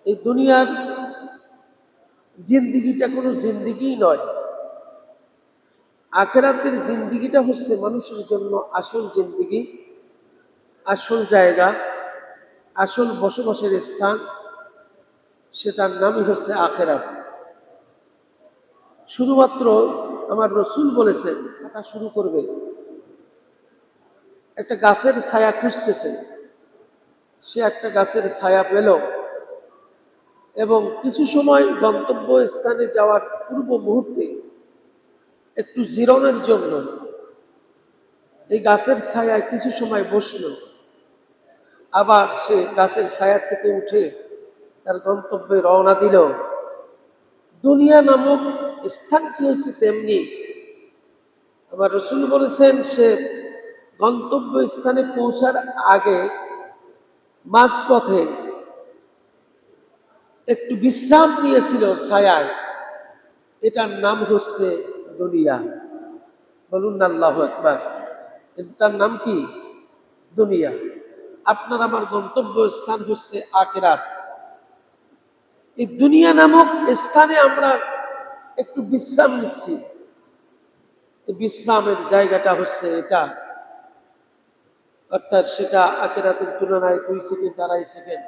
এই দুনিয়ার জিন্দিগিটা কোনো জিন্দিগি নয়। আখিরাতের জিন্দিগিটা হচ্ছে মানুষের জন্য আসল জিন্দিগি, আসল জায়গা, আসল বসবাসের স্থান। সেটার নামই হচ্ছে আখিরাত। শুধুমাত্র আমার রসুল বলেছেন, হাঁটা শুরু করবে, একটা গাছের ছায়া খুঁজতেছে, সে একটা গাছের ছায়া পেল এবং কিছু সময় গন্তব্য স্থানে যাওয়ার পূর্ব মুহূর্তে একটু জিরনের জন্য এই গাছের ছায়ায় কিছু সময় বসল, আবার সে গাছের ছায়া থেকে উঠে তার গন্তব্যে রওনা দিল। দুনিয়া নামক স্থানটি হচ্ছে তেমনি। আমার রসুল বলেছেন, সে গন্তব্য স্থানে পৌঁছার আগে মাঝপথে একটু বিশ্রাম নিয়েছিল ছায়ায়, এটার নাম হচ্ছে দুনিয়া। বলুন না আল্লাহু আকবার। এটার নাম কি? দুনিয়া। আপনার আমার গন্তব্য স্থান হচ্ছে আখিরাত। এই দুনিয়া নামক স্থানে আমরা একটু বিশ্রাম নিচ্ছি। বিশ্রামের জায়গাটা হচ্ছে এটা, অর্থাৎ সেটা আখিরাতের তুলনায় 2 সেকেন্ড 2.5 সেকেন্ড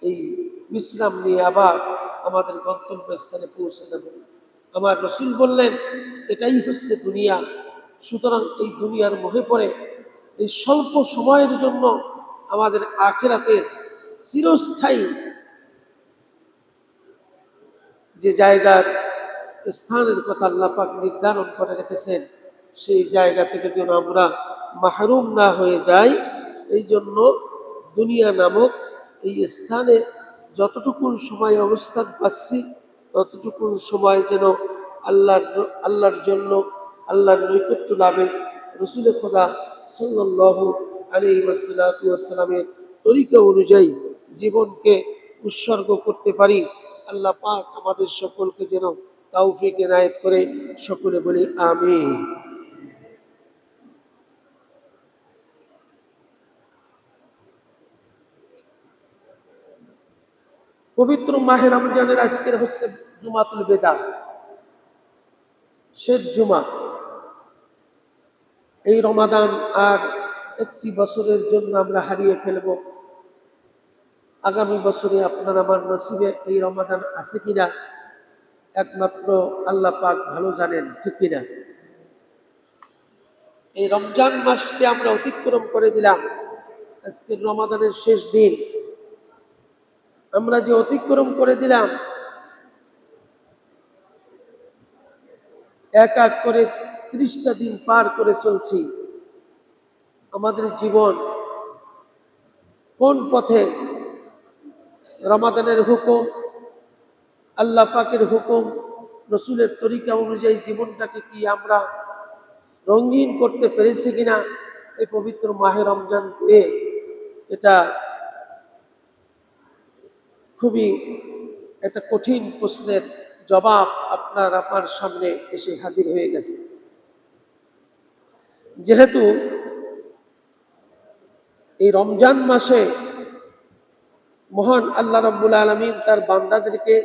এই বিশ্রাম নিয়ে আবার আমাদের গন্তব্য স্থানে পৌঁছে যাব। আমার রসুল বললেন, এটাই হচ্ছে দুনিয়া। সুতরাং এই দুনিয়ার মোহে পড়ে এই স্বল্প সময়ের জন্য আমাদের আখিরাতের চিরস্থায়ী যে জায়গার স্থানের কথা আল্লাহ পাক নির্ধারণ করে রেখেছেন, সেই জায়গা থেকে যেন আমরা মাহরুম না হয়ে যাই, এই জন্য দুনিয়া নামক এই স্থানে যতটুকু সময় অবস্থান পাচ্ছি ততটুকু সময় যেন আল্লাহর জন্য, আল্লাহর নৈকট্য লাভে রসুলে খোদা সাল্লাল্লাহু আলাইহি ওয়াসাল্লামের তরিকা অনুযায়ী জীবনকে উৎসর্গ করতে পারি। আল্লাহ পাক আমাদের সকলকে যেন তৌফিক এনায়েত করে। সকলে বলি আমিন। পবিত্র মাহে রমজানের আজকের হচ্ছে জুমাতুল বেদা, শেষ জুমা। এই রমাদান আর একটি বছরের জন্য আমরা হারিয়ে ফেলব। আগামী বছরে আপনার আমার নসিবে এই রমাদান আছে কিনা একমাত্র আল্লাহ পাক ভালো জানেন, ঠিক কিনা? এই রমজান মাসকে আমরা অতিক্রম করে দিলাম। আজকে রমাদানের শেষ দিন আমরা যে অতিক্রম করে দিলাম, এক এক করে 30টা দিন পার করে চলছি। আমাদের জীবন কোন পথে? রমাদানের হুকুম, আল্লাহ পাকের হুকুম, রসুলের তরিকা অনুযায়ী জীবনটাকে কি আমরা রঙিন করতে পেরেছি কিনা এই পবিত্র মাহে রমজান পেয়ে? এটা খুবই একটা কঠিন প্রশ্নের জবাব আপনার আমার সামনে এসে হাজির হয়ে গেছে। যেহেতু এই রমজান মাসে মহান আল্লাহ রাব্বুল আলামিন তার বান্দাদেরকে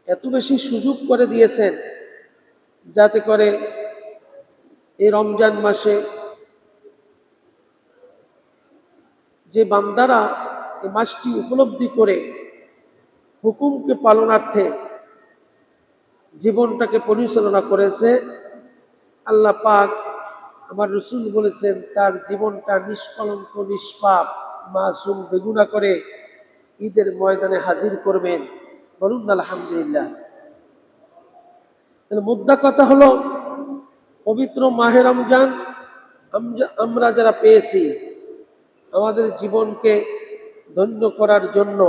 এত বেশি সুযোগ করে দিয়েছেন, যাতে করে এই রমজান মাসে যে বান্দারা এই মাসটি উপলব্ধি করে হুকুমকে পালনার্থে জীবনটাকে পরিচালনা করেছে, আল্লাহ পাক আমার রসুল বলেছেন তার জীবনটা নিষ্কলঙ্ক, নিষ্পাপ, মাসুম, বেগুনা করে ঈদের ময়দানে হাজির করবেন। বলুন আলহামদুলিল্লাহ। তাহলে মুদ্রা কথা হলো, পবিত্র মাহে রমজান আমরা যারা পেয়েছি, আমাদের জীবনকে ধন্য করার জন্য,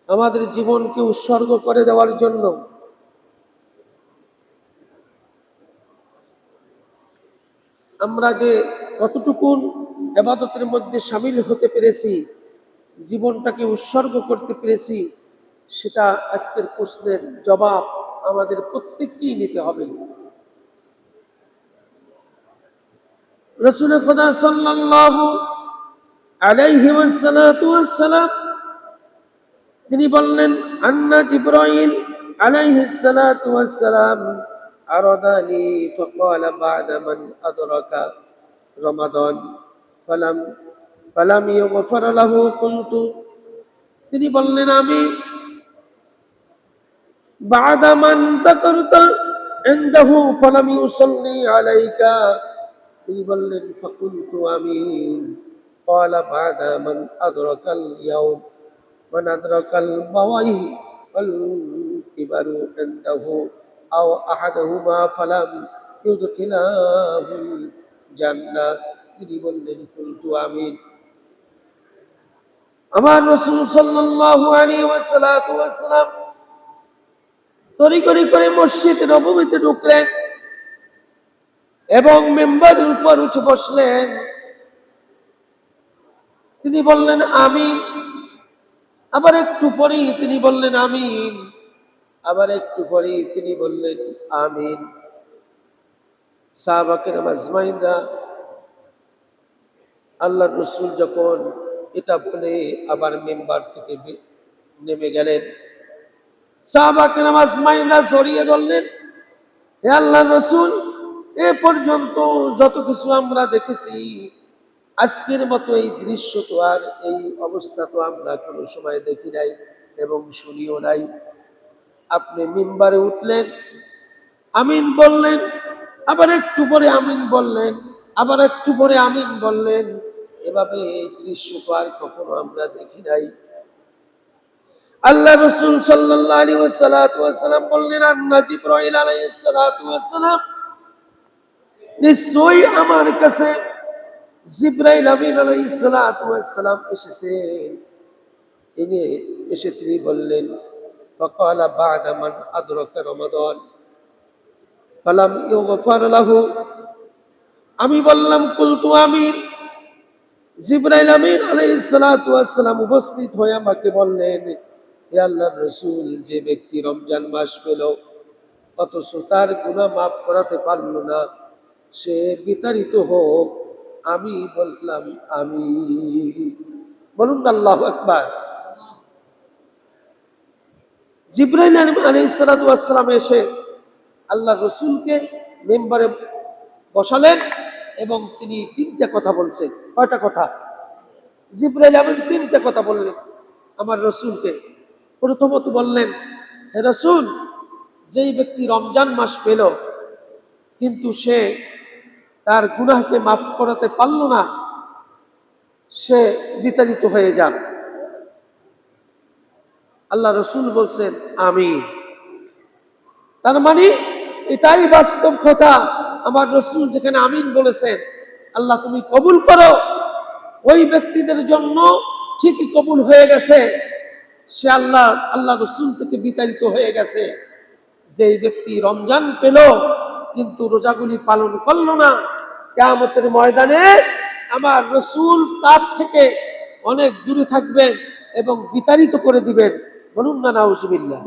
আমাদের জীবনকে উৎসর্গ করে দেওয়ার জন্য আমরা যে কতটুকু ইবাদতের মধ্যে শামিল হতে পেরেছি, জীবনটাকে উৎসর্গ করতে পেরেছি, সেটা আজকের প্রশ্নের জবাব আমাদের প্রত্যেককেই নিতে হবে। রাসূল খোদা সাল্লাল্লাহু আলাইহি ওয়াসাল্লাম তিনি বললেন, আন্না জিবরাইল আলাইহিস সালাতু ওয়াস সালাম আরাদানি ফাকালা বা'দা মান আদরাকা রমাদান ফালাম ফালাম ইউগফার লাহু কুনতু। তিনি বললেন, আমি বা'দা মান যাকারতা ইনদাহু ফালাম ইউসাল্লি আলাইকা, তিনি বললেন ফাকুনতু আমিন। ক্বালা বা'দা মান আদরাকাল ইয়াউম মান আদরাকাল বাওয়াই ওয়াল কিবারু ইনদাহু আও আহাদুহুমা ফালাম ইউদখিলাহুল জান্নাহ, তিনি বললেন কুনতু আমিন। আমার রাসূল সাল্লাল্লাহু আলাইহি ওয়াসাল্লাম তড়িঘড়ি করে মসজিদ নববীতে ঢুকলেন এবং মিম্বারের উপর উঠে বসলেন। তিনি বললেন আমিন, আবার একটু পরেই তিনি বললেন আমিন, আবার একটু পরেই তিনি বললেন আমিন। সাহাবা কেরাম আজমাইনরা আল্লাহর রাসূল যখন এটা বলে আবার মিম্বার থেকে নেমে গেলেন, সাহাবা কেরাম আজমাইনরা জড়িয়ে ধরলেন, হে আল্লাহর রাসূল, এ পর্যন্ত যত কিছু আমরা দেখেছি, আজকের মতো এই দৃশ্য তো আর এই অবস্থা তো আমরা কোনো সময় দেখি নাই এবং শুনিও নাই। আপনি মিম্বারে উঠলেন, আমিন বললেন, আবার একটু পরে আমিন বললেন, আবার একটু পরে আমিন বললেন, এভাবে এই দৃশ্য তো আর কখনো আমরা দেখি নাই। আল্লাহ রাসূল সাল্লাল্লাহু আলাইহি ওয়াসাল্লাম বললেন, আন্না জিবরাইল আলাইহিস সালাতু ওয়াস সালাম, নিশ্চয়ই আমার কাছে জিবরাইল আমিন আলাইহিস সালাতু ওয়াস সালাম এসেছেন। তিনি এসে তিনি বললেন, ফাকালা বা'দা মান আদরাকা রমাদান ফালাম ইউগফার লাহু। আমি বললাম কুলতু আমিন। জিবরাইল আমিন আলাইহিস সালাতু ওয়াস সালাম উপস্থিত হয়ে আমাকে বললেন, হে আল্লাহর রাসূল, যে ব্যক্তি রমজান মাস পেল অথচ তার গুনাহ মাফ করাতে পারল না, সে বিতাড়িত হোক। আমি বললাম আমি। বলুন আল্লাহু আকবার। জিবরাইল আলাইহিস সালাতু ওয়াস সালাম এসে আল্লাহর রাসূলকে মেম্বারে বসালেন এবং তিনি তিনটা কথা বলছেন। কয়টা কথা? জিবরাইল আমিন তিনটা কথা বললেন আমার রাসূলকে। প্রথমত বললেন, হে রাসূল, যেই ব্যক্তি রমজান মাস পেল কিন্তু সে তার গুনাহকে মাফ করাতে পারল না, সে বিতাড়িত হয়ে যান। আল্লাহ রাসূল বলছেন আমিন। তার মানে এটাই বাস্তব কথা। আমার রাসূল যেখানে আমিন বলেছেন, আল্লাহ তুমি কবুল করো, ওই ব্যক্তিদের জন্য ঠিকই কবুল হয়ে গেছে, সে আল্লাহ রাসূল থেকে বিতাড়িত হয়ে গেছে। যেই ব্যক্তি রমজান পেল কিন্তু রোজাগুলি পালন করলো না, কিয়ামতের ময়দানে আমার রাসূল তার থেকে অনেক দূরে থাকবেন এবং বিতাড়িত করে দিবেন। বলুন না নাউজুবিল্লাহ।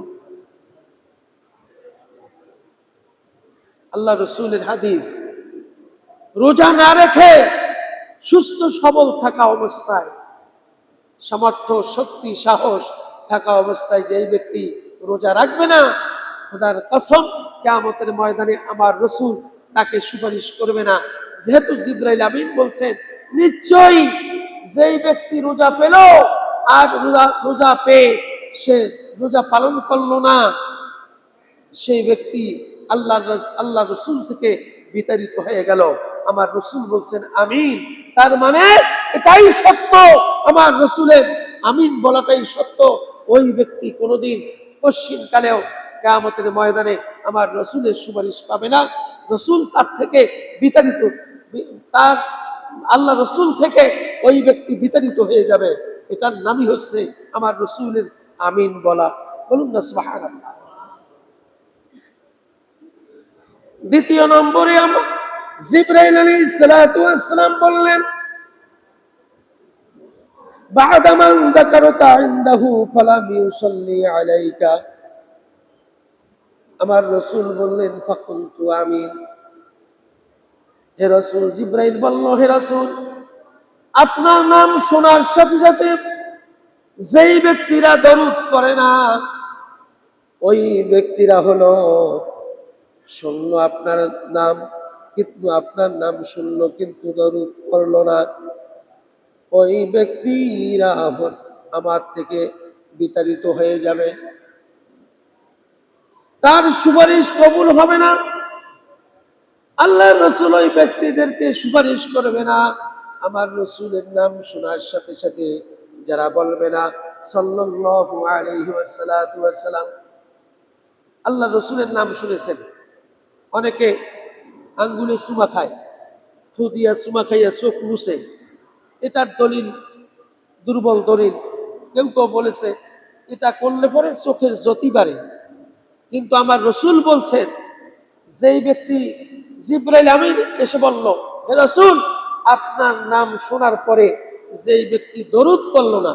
আল্লাহ রাসূলের হাদিস, রোজা না রেখে সুস্থ সবল থাকা অবস্থায়, সামর্থ্য শক্তি সাহস থাকা অবস্থায় যেই ব্যক্তি রোজা রাখবে না, খোদার কসম কিয়ামতের ময়দানে আমার রাসূল তাকে সুপারিশ করবে না। যেহেতু জিবরাইল আমিন বলছেন, নিশ্চয়ই যেই ব্যক্তি রোজা পেল আর রোজা পেয়ে সে রোজা পালন করলো না, সেই ব্যক্তি আল্লাহ রাসূল থেকে বিতাড়িত হয়ে গেল। আমার রাসূল বলছেন আমিন। তার মানে এটাই সত্য, আমার রাসূলের আমিন বলাটাই সত্য। ওই ব্যক্তি কোনোদিন পশ্চিমকালেও কিয়ামতের ময়দানে আমার রাসূলের সুপারিশ পাবে না। রাসূল তার থেকে বিতাড়িত, তার আল্লাহ রাসূল থেকে ওই ব্যক্তি বিতাড়িত হয়ে যাবে। এটার নামই হচ্ছে আমার রাসূলের আমিন বলা। বলুন না সুবহানাল্লাহ। দ্বিতীয় নম্বরে আমরা জিবরাইল আলাইহিস সালাতু ওয়াস সালাম বললেন, বা'দা মান যাকারতা ইনদাহু ফালাম ইউসাল্লি আলাইকা। আমার রাসূল বললেন ফাকুলতু আমিন। হে রাসূল, জিবরাইল বলল, হে রাসূল, আপনার নাম শোনার সাথে সাথে যেই ব্যক্তিরা দরুদ পড়ে না ওই ব্যক্তিরা হলো শুনলো আপনার নাম, কিন্তু আপনার নাম শুনলো কিন্তু দরুদ পড়লো না, ওই ব্যক্তিরা আমার থেকে বিতাড়িত হয়ে যাবে, তার সুপারিশ কবুল হবে না। আল্লাহর রাসূল ওই ব্যক্তিদেরকে সুপারিশ করবে না। আমার রাসূলের নাম শোনার সাথে সাথে যারা বলবে না সাল্লাল্লাহু আলাইহি ওয়াসাল্লাম, আল্লাহ রাসূলের নাম শুনেছেন, অনেকে আঙ্গুলে চুমা খায়, ফু দিয়া চুমা খাইয়া চোখ মুছে, এটার দলিল দুর্বল দলিল। কেউ কেউ বলেছে এটা করলে পরে চোখের জ্যোতি বাড়ে, কিন্তু আমার রাসূল বলছেন যেই ব্যক্তি, জিবরাইল আমিন এসে বলল হে রাসূল আপনার নাম শোনার পরে যেই ব্যক্তি দরুদ পড়ল না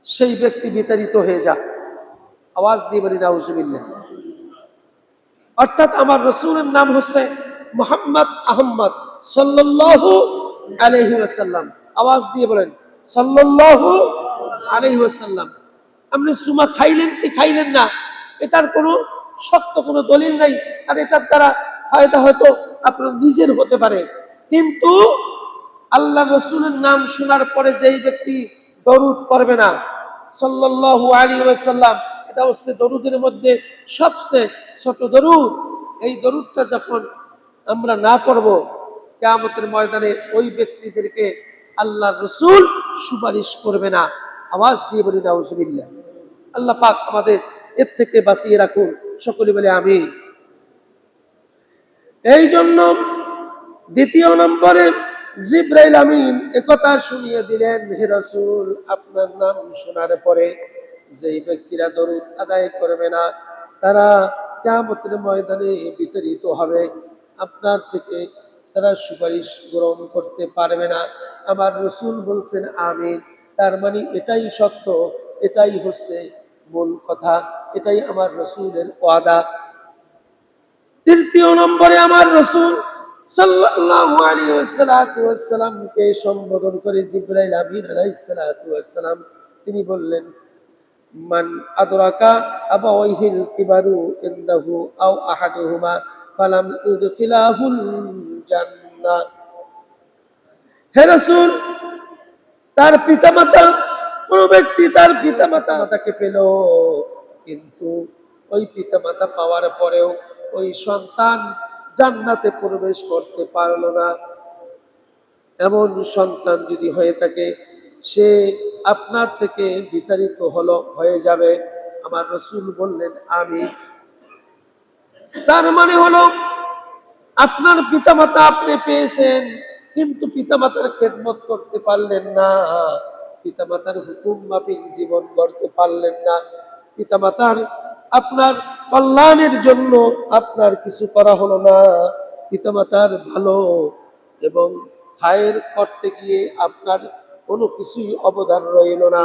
সেই ব্যক্তি বিতাড়িত হয়ে যা। আওয়াজ দিয়ে বলি নাউজুবিল্লাহ। অর্থাৎ আমার রাসূলের নাম হচ্ছে মুহাম্মদ আহমদ সাল্লাল্লাহু আলাইহি ওয়াসাল্লাম। আওয়াজ দিয়ে বলেন সাল্লাল্লাহু আলাইহি ওয়াসাল্লাম। আপনি সুমা খাইলেন কি খাইলেন না এটার কোনো শক্ত কোনো দলিল নাই, আর এটার দ্বারা ফায়দা হয়তো আপনার নিজের হতে পারে, কিন্তু আল্লাহ রাসূলের নাম শোনার পরে যেই ব্যক্তি দরুদ পড়বে না সাল্লাল্লাহু আলাইহি ওয়াসাল্লাম, এটা হচ্ছে দরুদের মধ্যে সবচেয়ে ছোট দরুদ। এই দরুদটা যখন আমরা না পড়ব কিয়ামতের ময়দানে ওই ব্যক্তিদেরকে আল্লাহ রাসূল সুপারিশ করবে না। আওয়াজ দিয়ে বলি নাউজুবিল্লাহ। আল্লাহ পাক আমাদের এর থেকে বাঁচিয়ে রাখুন, সকলে বলে আমিন। এই জন্য দ্বিতীয় নম্বরে জিবরাইল আমিন একথা শুনিয়ে দিলেন, হে রাসূল আপনার নাম শোনার পরে যেই ব্যক্তিরা দরুদ আদায় করবে না তারা কিয়ামতের ময়দানে বিতাড়িত হবে, আপনার থেকে তারা সুপারিশ গ্রহণ করতে পারবে না। আমার রাসূল বলছেন আমিন, তার মানে এটাই সত্য, এটাই হচ্ছে মূল কথা, এটাই আমার রাসূলের ওয়াদা। তৃতীয় নম্বরে আমার রাসূল সাল্লাল্লাহু আলাইহি ওয়াসাল্লামকে সম্বোধন করে জিবরাইল আমিন আলাইহিস সালাতু ওয়াসসালাম তিনি বললেন মান আদরাকা আবাওয়াইহিল কিবারু ইনদাহু আও আহাদুহুমা ফালাম ইউদখিলাহুল জান্নাহ। হে রাসূল তার পিতামাতা, কোন ব্যক্তি তার পিতামাতাকে পেল কিন্তু ওই পিতামাতা পাওয়ার পরেও ওই সন্তান জান্নাতে প্রবেশ করতে পারল না, এমন সন্তান যদি হয়ে থাকে সে আপনার থেকে বিতাড়িত হয়ে যাবে। আমার রাসূল বললেন আমিন। তার মানে হলো আপনার পিতামাতা আপনি পেয়েছেন কিন্তু পিতামাতার খেদমত করতে পারলেন না, পিতামাতার হুকুম মাফিক জীবন গড়তে পারলেন না, পিতামাতার আপনার কল্যাণের জন্য আপনার কিছু করা হলো না, পিতামাতার ভালো এবং খায়ের করতে গিয়ে আপনার কোনো কিছুই অবদান রইল না।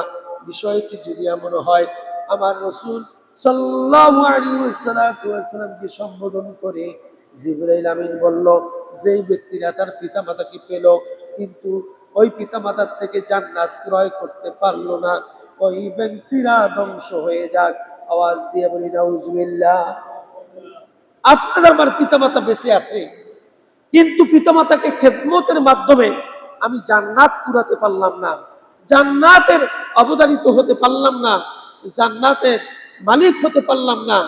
বিষয়টি যদি এমন হয়, আমার রাসূল সাল্লাল্লাহু আলাইহি ওয়াসাল্লামকে সম্বোধন করে জিবরাইল আমিন বলল যেই ব্যক্তিরা তার পিতামাতাকে পেল কিন্তু ওই পিতামাতার থেকে জান্নাত ক্রয় করতে পারলো না, ওই ব্যক্তিরা ধ্বংস হয়ে যাক। আওয়াজ দিয়ে বলি নাউজুবিল্লাহ। আপনার আমার পিতামাতা বেঁচে আছে কিন্তু পিতামাতাকে খেদমতের মাধ্যমে আমি জান্নাত কুড়াতে পারলাম না, জান্নাতের অবদানিত হতে পারলাম না, জান্নাতের মালিক হতে পারলাম না।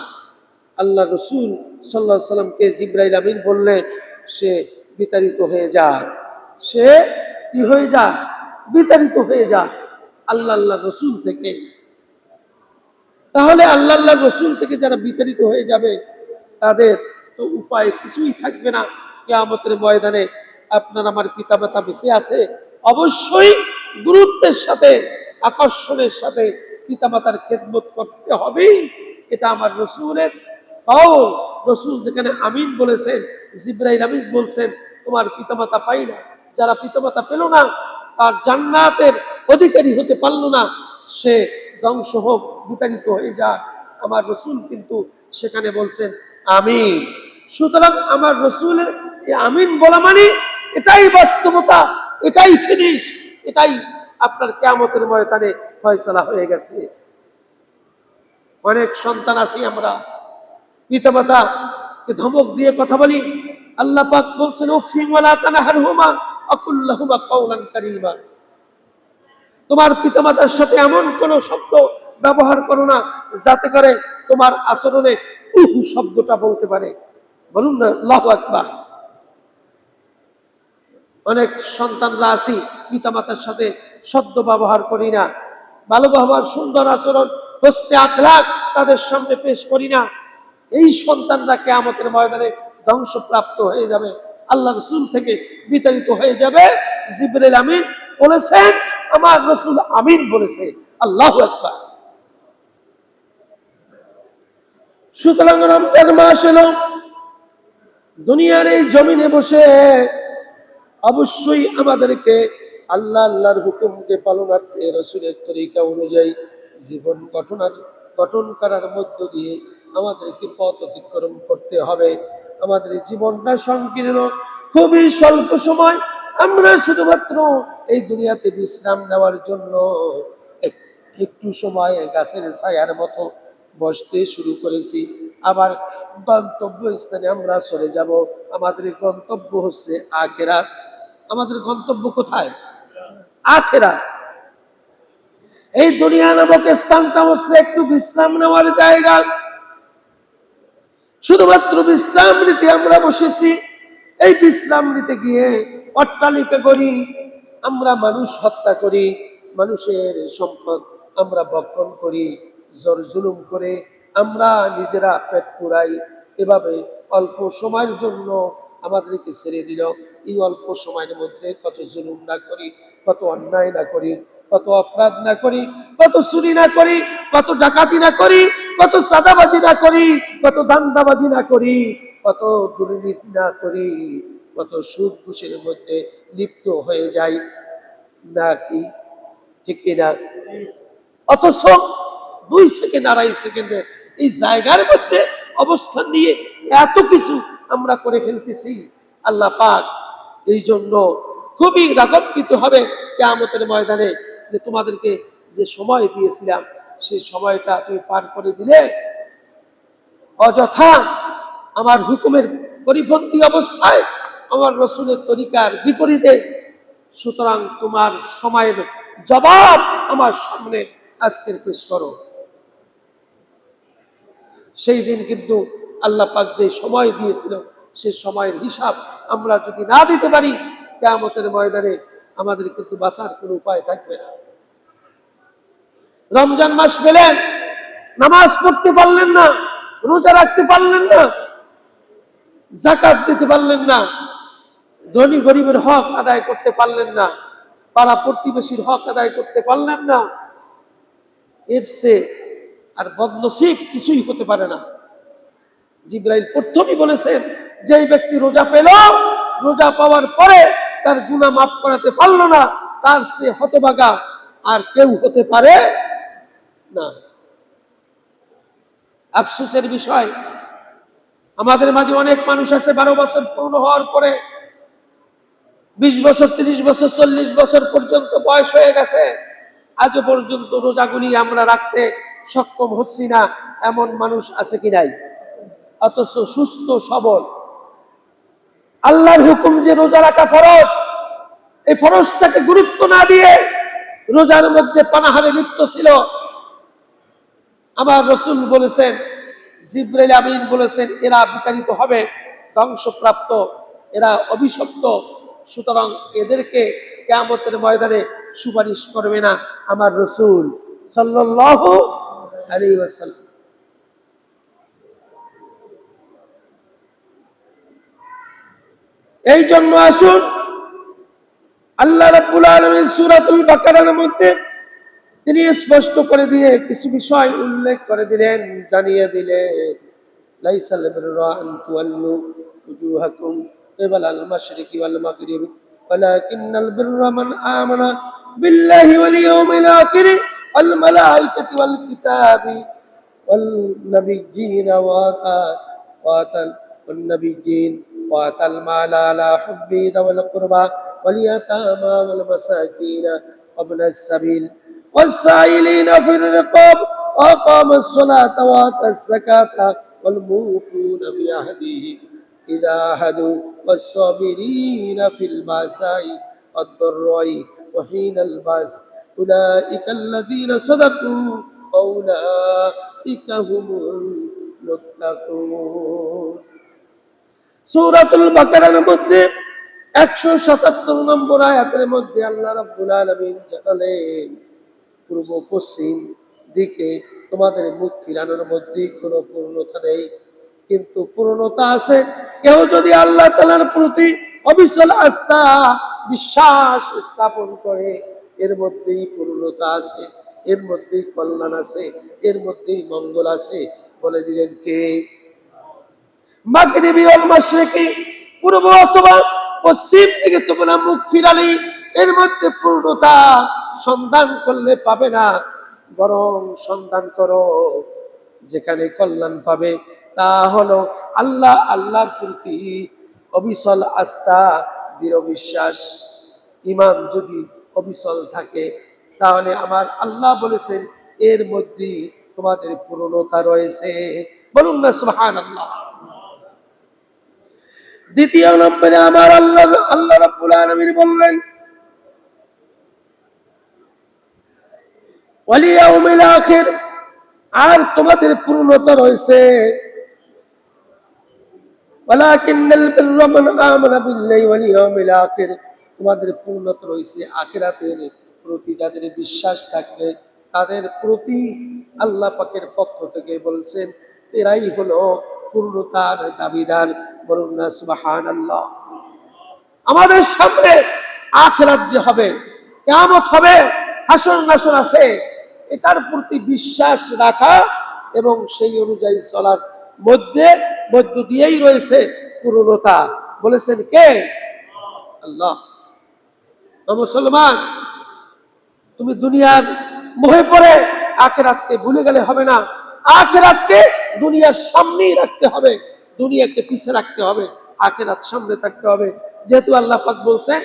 আল্লাহ রাসূল সাল্লাল্লাহু আলাইহি সাল্লামকে জিবরাইল আমিন বললেন সে বিতাড়িত হয়ে যায়, সে কি হয়ে যায়? বিতাড়িত হয়ে যায় আল্লাহ রাসূল থেকে। তাহলে আল্লাহ রাসূল থেকে যারা বিতাড়িত হয়ে যাবে তাদের তো উপায় কিছুই থাকবে না। কিয়ামতের ময়দানে আপনার আমার পিতামাতা বেঁচে আছে, অবশ্যই গুরুত্বের সাথে আকর্ষণের সাথে পিতামাতার খেদমত করতে হবে। এটা আমার রাসূলের কওল। রাসূল যেখানে আমিন বলেছেন, জিবরাইল আমিন বলছেন তোমার পিতামাতা পাই না, যারা পিতামাতা পেল না তার জান্নাতের অধিকারী হতে পারল না, সে ধ্বংস হোক, বিতাড়িত হয়ে যায়। আমার রাসূল কিন্তু সেখানে বলছেন আমিন। সুতরাং আমার রাসূলের এই আমিন বলা মানে এটাই বাস্তবতা, এটাই ফিনিশ, এটাই আপনার কিয়ামতের ময়দানে ফয়সালা হয়ে গেছে। অনেক সন্তান আছি আমরা, পিতামাতাকে ধমক দিয়ে কথা বলি। আল্লাহ পাক বলছেন উফি ওয়ালা তানহারহুমা আকুল লাহুমা কাওলান কারীমা। তোমার পিতামাতার সাথে এমন কোন শব্দ ব্যবহার করো না যাতে করে তোমার আচরণে উহু শব্দটা বলতে পারে। বলুন না আল্লাহু আকবার। অনেক সন্তানরা আছি পিতামাতার সাথে শব্দ ব্যবহার করি না, ভালো ব্যবহার, সুন্দর আচরণ, হোসনে আখলাক তাদের সামনে পেশ করি না। এই সন্তানরা কিয়ামতের ময়দানে ধ্বংসপ্রাপ্ত হয়ে যাবে, আল্লাহ রাসূল থেকে বিতাড়িত হয়ে যাবে। জিবরাইল আমিন বলেছেন, আমার রাসূল আমিন বলেছে। আল্লাহু আকবার। সুতরাং রমজান মাস এলো, দুনিয়ার এই জমিনে বসে অবশ্যই আমাদেরকে আল্লাহর হুকুমকে পালনার্থে রাসূলের তরিকা অনুযায়ী জীবন গঠন করার মধ্য দিয়ে আমাদেরকে পথ অতিক্রম করতে হবে। আমাদের জীবনটা সংকীর্ণ, খুবই স্বল্প সময়। আমরা শুধুমাত্র এই দুনিয়াতে বিশ্রাম নেওয়ার জন্য একটু সময় গাছের ছায়ার মতো বসতে শুরু করেছি, আবার গন্তব্য স্থানে আমরা চলে যাব। আমাদের গন্তব্য হচ্ছে আখিরাত। আমাদের গন্তব্য কোথায়? আখিরাত। এই দুনিয়া নামক স্থানটা হচ্ছে একটু বিশ্রাম নেওয়ার জায়গা। শুধুমাত্র বিশ্রাম নিতে আমরা বসেছি। এই বিশ্রাম নিতে গিয়ে অট্টালিকা করি, আমরা মানুষ হত্যা করি, মানুষের সম্পদ আমরা ভক্ষণ করি, জোর জুলুম করে আমরা নিজেরা পেট পুরাই। এভাবে অল্প সময়ের জন্য আমাদেরকে ছেড়ে দিল। এই অল্প সময়ের মধ্যে কত জুলুম না করি, কত অন্যায় না করি, কত অপরাধ না করি, কত চুরি না করি, কত ডাকাতি না করি, কত সাদাবাজি না করি, কত দান্দাবাজি না করি, কত দুর্নীতি না করি, কত সুদ ঘুষের মধ্যে লিপ্ত হয়ে যাই নাকি, ঠিক কিনা? অথচ 2 সেকেন্ড 2.5 সেকেন্ডের এই জায়গার মধ্যে অবস্থান নিয়ে এত কিছু আমরা করে ফেলতেছি। আল্লাহ পাক এই জন্য খুবই রাগান্বিত হবে কিয়ামতের ময়দানে, যে তোমাদেরকে যে সময় দিয়েছিলাম সেই সময়টা তুমি পার করে দিলে অযথা আমার হুকুমের পরিপন্থী অবস্থায়, আমার রাসূলের তরিকার বিপরীতে। সুতরাং তোমার সময়ের জবাব আমার সামনে আজকের পেশ করো। সেই দিন কিন্তু আল্লাহ পাক যে সময় দিয়েছিল সেই সময়ের হিসাব আমরা যদি না দিতে পারি, কিয়ামতের ময়দানে আমাদের কিন্তু বাঁচার কোনো উপায় থাকবে না। রমজান মাস পেলেন, নামাজ পড়তে পারলেন না, রোজা রাখতে পারলেন না, যাকাত দিতে পারলেন না, ধনী গরিবের হক আদায় করতে পারলেন না, পাড়া প্রতিবেশীর হক আদায় করতে পারলেন না, এর চেয়ে আর বদনসিব কিছুই হতে পারে না। জিবরাইল প্রথমেই বলেছেন, যেই ব্যক্তি রোজা পেল, রোজা পাওয়ার পরে তার গুনাহ মাফ করাতে পারলো না, তার চেয়ে হতভাগা আর কেউ হতে পারে না। আফসোসের বিষয়, আমাদের মাঝে অনেক মানুষ আছে 12 বছর পূর্ণ হওয়ার পরে, 20 বছর, 30 বছর, 40 বছর পর্যন্ত বয়স হয়ে গেছে, আজও পর্যন্ত রোজাগুলি আমরা রাখতে সক্ষম হচ্ছি না। এমন মানুষ আছে কি নাই? অথচ সুস্থ সবল, আল্লাহর হুকুম যে রোজা রাখা ফরজ, এই ফরজটাকে গুরুত্ব না দিয়ে রোজার মধ্যে পানাহারে লিপ্ত ছিল। আমার রাসূল বলেছেন, জিবরাইল আমিন বলেছেন, এরা বিতাড়িত হবে, ধ্বংসপ্রাপ্ত, এরা অভিশপ্ত। সুতরাং এদেরকে কিয়ামতের ময়দানে সুপারিশ করবে না আমার রাসূল সাল্লাল্লাহু আলাইহি ওয়াসাল্লাম। এই জন্য আসুন, আল্লাহ রাব্বুল আলামিন সূরাতুল বাকারার মধ্যে তিনি স্পষ্ট করে দিয়ে কিছু বিষয় উল্লেখ করে দিলেন, জানিয়ে দিলেন, লাইসাল বিররা আন তুওয়াল্লু উজুহাকুম কিবালাল মাশরিকি ওয়াল মাগরিবি ওয়ালাকিন্নাল বিররা মান আমানা বিল্লাহি ওয়াল ইয়াউমিল আখির ওয়াল মালাইকাতি ওয়াল কিতাবি ওয়াল নাবিয়্যিনা ওয়াতাল মালা আলা হুব্বি যাওয়াল কুরবা ওয়াল ইয়াতামা ওয়াল মাসাকিন وابن السبيل والسائلين في الرقاب وأقام الصلاة وآتى الزكاة والموفون بعهدهم إذا عاهدوا والصابرين في البأساء والضراء وحين البأس أولئك الذين صدقوا وأولئك هم المتقون সূরাতুল বাকারার মধ্যে 177 নম্বর আয়াতের মধ্যে আল্লাহ রাব্বুল আলামিন জানালেন পূর্ব পশ্চিম দিকে তোমাদের মুখ ফিরানোর মধ্যে কোনো পূর্ণতা নেই, কিন্তু পূর্ণতা আছে কেউ যদি আল্লাহ তাআলার প্রতি অবিচল আস্থা বিশ্বাস স্থাপন করে। এর মধ্যেই পূর্ণতা আছে, এর মধ্যেই কল্যাণ আছে, এর মধ্যেই মঙ্গল আছে। বলে দিলেন কে? মাগরিবি ওয়াল মাশরিকি, পূর্ব অথবা পশ্চিম দিকে তোমরা মুখ ফিরালে এর মধ্যে পূর্ণতা সন্ধান করলে পাবে না, বরং সন্ধান করো যেখানে কল্যাণ পাবে। তা হলো আল্লাহর প্রতি অবিচল আস্থা, দৃঢ় বিশ্বাস। ঈমান যদি অবিচল থাকে তাহলে আমার আল্লাহ বলেছেন এর মধ্যে তোমাদের পূর্ণতা রয়েছে। বলুন না সুবহানাল্লাহ। দ্বিতীয় নম্বরে আমার আল্লাহ রাব্বুল আলামিন বললেন ওয়াল ইয়াউমিল আখির, আর তোমাদের পূর্ণতা রয়েছে ওয়ালাকিন্নাল বিররা মান আমানা বিল্লাহি ওয়াল ইয়াউমিল আখির, তোমাদের পূর্ণতা রয়েছে আখিরাতের প্রতি যাদের বিশ্বাস থাকবে তাদের প্রতি। আল্লাহ পাকের পক্ষ থেকে বলছেন এরাই হলো পূর্ণতার দাবিদার। বলুন না সুবহানাল্লাহ। আমাদের সামনে আখিরাত যে হবে, কিয়ামত হবে, হাসর নাসর আছে, এটার প্রতি বিশ্বাস রাখা এবং সেই অনুযায়ী চলার মধ্য দিয়েই রয়েছে পূর্ণতা। বলেছেন কে? আল্লাহ। মুসলমান, তুমি দুনিয়ার মোহে পড়ে আখিরাতকে ভুলে গেলে হবে না। আখিরাতকে দুনিয়ার সামনেই রাখতে হবে, দুনিয়াকে পিছে রাখতে হবে, আখিরাত সামনে থাকতে হবে। যেহেতু আল্লাহ পাক বলছেন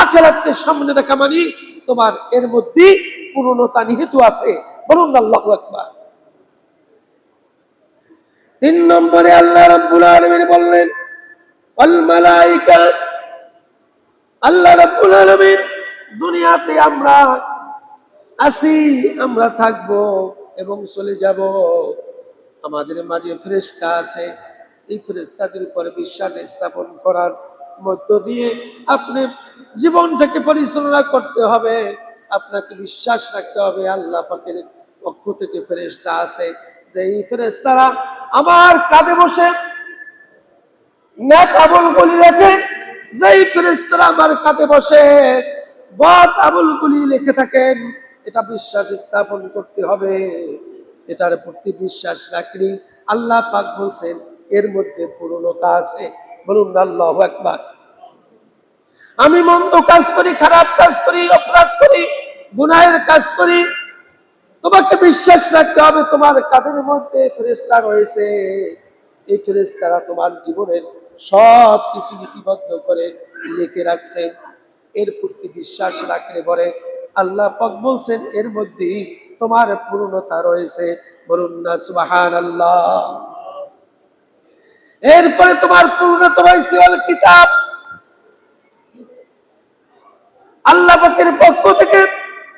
আখিরাতকে সামনে রাখা মানে তোমার এর মধ্যে পূর্ণতা নিহিত আছে। বলুন আল্লাহু আকবার। 3 নম্বরে আল্লাহ রাব্বুল আলামিন বললেন ওয়াল মালায়েকা, আল্লাহ রাব্বুল আলামিন দুনিয়াতে আমরা আছি, আমরা থাকব এবং চলে যাব। আমাদের মাঝে ফেরেশতা আছে, এই ফেরেশতাদের উপরে বিশ্বাস স্থাপন করার মধ্য দিয়ে আপনি জীবনটাকে পরিচালনা করতে হবে। আপনাকে বিশ্বাস রাখতে হবে আল্লাহ পাকের পক্ষ থেকে ফেরেশতা আছে, যে এই ফেরেশতারা আমার কাঁধে বসে নেক আমলগুলি রেখে, যেই ফেরেশতারা আমার কাঁধে বসে বদ আমলগুলি লিখে থাকেন। এটা বিশ্বাস স্থাপন করতে হবে। এটার প্রতি বিশ্বাস রাখলে আল্লাহ পাক বলছেন এর মধ্যে পূর্ণতা আছে। বলুন আল্লাহু আকবার। আমি মন্দ কাজ করি, খারাপ কাজ করি, অপরাধ করি, গুনাহের কাজ করি, তোমাকে বিশ্বাস রাখতে হবে তোমার কাঁধের মধ্যে ফেরেশতা রয়েছে। এই ফেরেশতারা তোমার জীবনের সব কিছু লিপিবদ্ধ করে লিখে রাখছে। এর প্রতি বিশ্বাস রাখলে পরে আল্লাহ পাক বলছেন এর মধ্যে তোমার পূর্ণতা রয়েছে। বলুন না সুবহানাল্লাহ। এরপরে তোমার পূর্ণতা রয়েছে আল কিতাব, আল্লাহ পাকের পক্ষ থেকে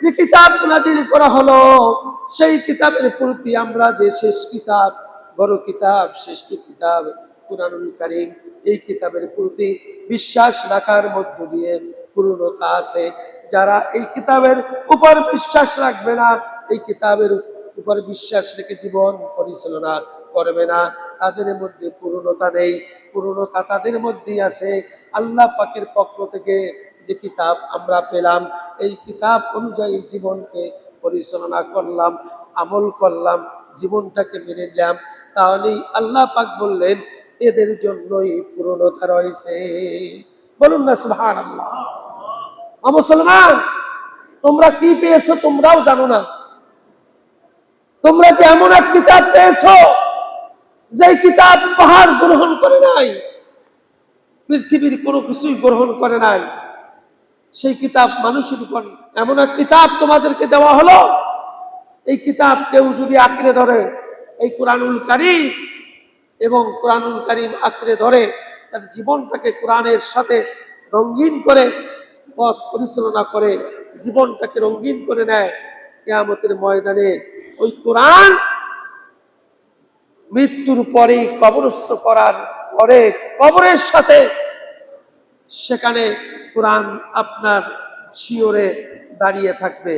যে কিতাব নাযিল করা হলো, সেই কিতাবের প্রতি আমরা যে শেষ কিতাব, বড় কিতাব, শ্রেষ্ঠ কিতাব কুরআনুল কারীম, এই কিতাবের প্রতি বিশ্বাস রাখার মধ্য দিয়ে পূর্ণতা আছে। যারা এই কিতাবের উপর বিশ্বাস রাখবে না, এই কিতাবের উপর বিশ্বাস রেখে জীবন পরিচালনা করবে না, তাদের মধ্যে পূর্ণতা নেই। পূর্ণতা তাদের মধ্যেই আছে আল্লাহ পাকের পক্ষ থেকে যে কিতাব আমরা পেলাম, এই কিতাব অনুযায়ী জীবনকে পরিচালনা করলাম, আমল করলাম, জীবনটাকে মেনে নিলাম, তাহলেই আল্লাহ পাক বললেন এদের জন্যই পূর্ণতা রয়েছে। বলুন না সুবহানাল্লাহ। মুসলমান, তোমরা কি পেয়েছো তোমরাও জানো না। তোমরা যে এমন এক কিতাব পেয়েছো, যে কিতাব পাহাড় গ্রহণ করে নাই, পৃথিবীর কোনো কিছুই গ্রহণ করে নাই, সেই কিতাব মানুষের উপর এমন এক কিতাব তোমাদেরকে দেওয়া হলো, এই কিতাব কেউ যদি আঁকড়ে ধরে, এই কোরআনুল কারীম এবং কোরআনুল কারীম আঁকড়ে ধরে তার জীবনটাকে কোরআনের সাথে রঙিন করে পথ পরিচালনা করে, জীবনটাকে রঙিন করে নেয়, কিয়ামতের ময়দানে ওই কোরআন মৃত্যুর পরে কবরস্থ করার পরে কবরের সাথে সেখানে কোরআন আপনার শিওরে দাঁড়িয়ে থাকবে।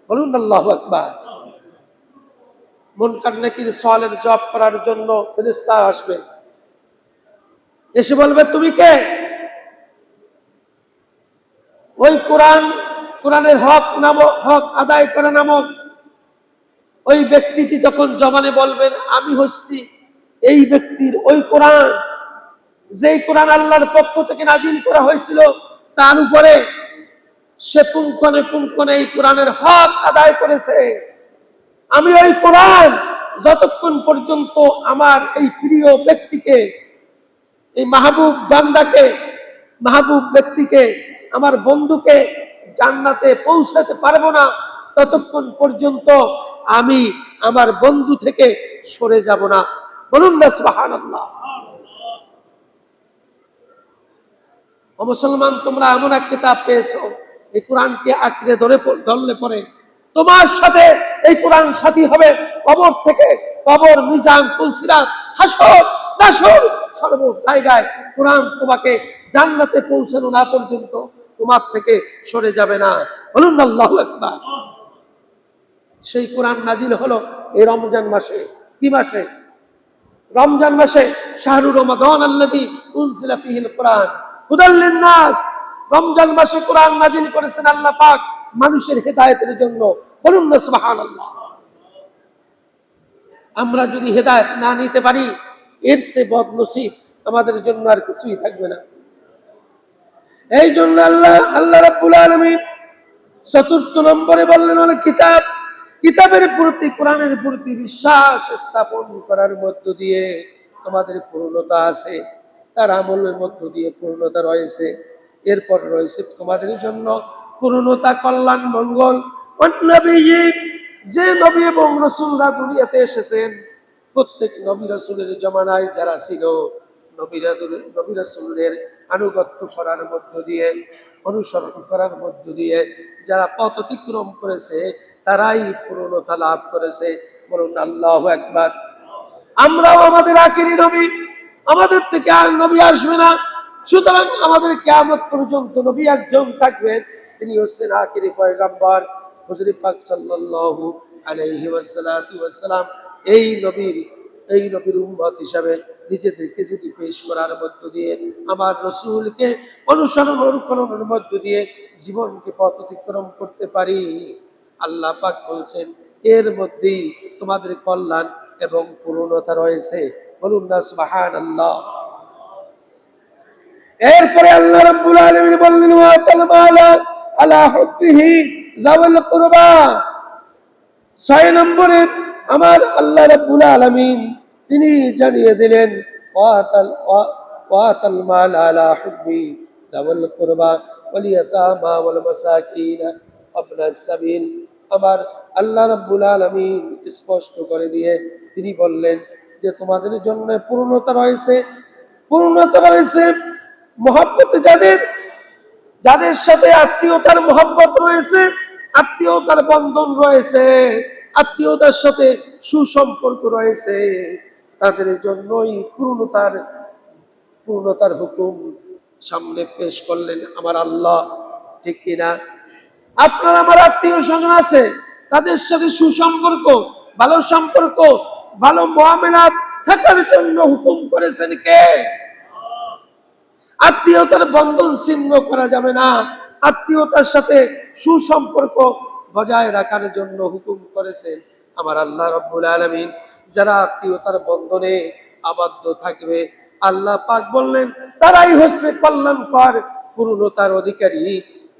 বলুন আল্লাহু আকবার। মুনকার নাকির সওয়ালের জবাব করার জন্য ফেরেশতা আসবে, এসে বলবে তুমি কে? ওই কোরআনের হক আদায় করা নামক ওই ব্যক্তিটি তখন জবানে বলবেন আমি হচ্ছি এই ব্যক্তির ওই কোরআন, যেই কোরআন আল্লাহর পক্ষ থেকে নাজিল করা হয়েছিল তার উপরে সে পুঙ্খনে পুঙ্খনে এই কোরআনের হক আদায় করেছে। আমি ওই কোরআন যতক্ষণ পর্যন্ত আমার এই প্রিয় ব্যক্তিকে, এই মাহবুব বান্দাকে, মাহবুব ব্যক্তিকে, আমার বন্ধুকে জান্নাতে পৌঁছাতে পারবো না, ততক্ষণ পর্যন্ত আমি আমার বন্ধু থেকে সরে যাব না। বলুন না সুবহানাল্লাহ। ও মুসলমান, তোমরা এমন এক কিতাব পেয়েছো, এই কোরআনকে আঁকড়ে ধরলে পরে তোমার সাথে এই কোরআন সাথী হবে কবর থেকে কবর, মিজান, পুলসিরাত, হাসর, নাসর, সর্ব জায়গায় কোরআন তোমাকে জান্নাতে পৌঁছানো না পর্যন্ত তোমার থেকে সরে যাবে না। বলুন আল্লাহু আকবার। সেই কোরআন নাজিল হলো এই রমজান মাসে। কি মাসে? রমজান মাসে। শাহরু রমাদান আল্লাযী উনজিলা ফীহিল কোরআন হুদাল লিন-নাস। রমজান মাসে কোরআন নাজিল করেছেন আল্লাহ পাক মানুষের হেদায়েতের জন্য। বলুন না সুবহানাল্লাহ। আমরা যদি হেদায়েত না নিতে পারি এর চেয়ে বদনসিব আমাদের জন্য আর কিছুই থাকবে না। এই জন্য আল্লাহ রাব্বুল আলামিন চতুর্থ নম্বরে বললেন হলো কিতাব। কিতাবের প্রতি, কোরআনের প্রতি বিশ্বাস স্থাপন করার মধ্য দিয়ে তোমাদের পূর্ণতা আছে, তার আমলের মধ্য দিয়ে পূর্ণতা রয়েছে। এরপর রয়েছে তোমাদের জন্য পূর্ণতা, কল্যাণ, মঙ্গল। যে নবী এবং রাসূলরা দুনিয়াতে এসেছেন, প্রত্যেক নবী রাসূলের জমানায় যারা ছিল, নবী রাসূলদের আনুগত্য করার মধ্য দিয়ে, অনুসরণ করার মধ্য দিয়ে যারা পথ অতিক্রম করেছে তারাই পূর্ণতা লাভ করেছে। বলুন আল্লাহু আকবার। আমরাও আমাদের আখেরি নবী, আমাদের থেকে আর নবী আসবে না, সুতরাং আমাদের কিয়ামত পর্যন্ত নবী একজন থাকবেন, তিনি হচ্ছেন আখেরি পয়গম্বর হুজুর পাক সাল্লাল্লাহু আলাইহি ওয়াসাল্লাম। এই নবীর উম্মত হিসাবে নিজেদেরকে যদি পেশ করার মধ্য দিয়ে, আমার রাসূলকে অনুকরণের মধ্য দিয়ে জীবনকে পথ অতিক্রম করতে পারি, আল্লাহ পাক বলছেন এর মধ্যেই তোমাদের কল্যাণ এবং পূর্ণতা রয়েছে। বলুন না সুবহানাল্লাহ। এরপরে আল্লাহ রাব্বুল আলামিন বললেন ওয়া তালমালা আলা হুব্বিহি যাওয়াল কুরবা। 6 নম্বরে আমার আল্লাহ রাব্বুল আলামিন তিনি জানিয়ে দিলেন ওয়া তালমালা আলা হুব্বি যাওয়াল কুরবা ওয়াল ইয়াতামা ওয়াল মাসাকিন ওয়াবনাস সাবিল। আমার আল্লাহ রাব্বুল আলামিন স্পষ্ট করে দিয়ে তিনি বললেন যে তোমাদের জন্য পূর্ণতা রয়েছে, পূর্ণতা রয়েছে মহব্বতে, যাদের সাথে আত্মীয়তার মহব্বত রয়েছে, আত্মীয়তার বন্ধন রয়েছে, আত্মীয়তার সাথে সুসম্পর্ক রয়েছে, তাদের জন্যই পূর্ণতার হুকুম সামনে পেশ করলেন আমার আল্লাহ। ঠিক কিনা? আপনার আমার আত্মীয় স্বজন আছে, তাদের সাথে সুসম্পর্ক, ভালো সম্পর্ক, ভালো মুআমালাত থাকার জন্য হুকুম করেছেন কে? আত্মীয়তার বন্ধন ছিন্ন করা যাবে না, আত্মীয়তার সাথে সুসম্পর্ক বজায় রাখার জন্য হুকুম করেছেন আমার আল্লাহ রাব্বুল আলামিন। যারা আত্মীয়তার বন্ধনে আবদ্ধ থাকবে, আল্লাহ পাক বললেন তারাই হচ্ছে কল্যাণকর, পূর্ণতার অধিকারী।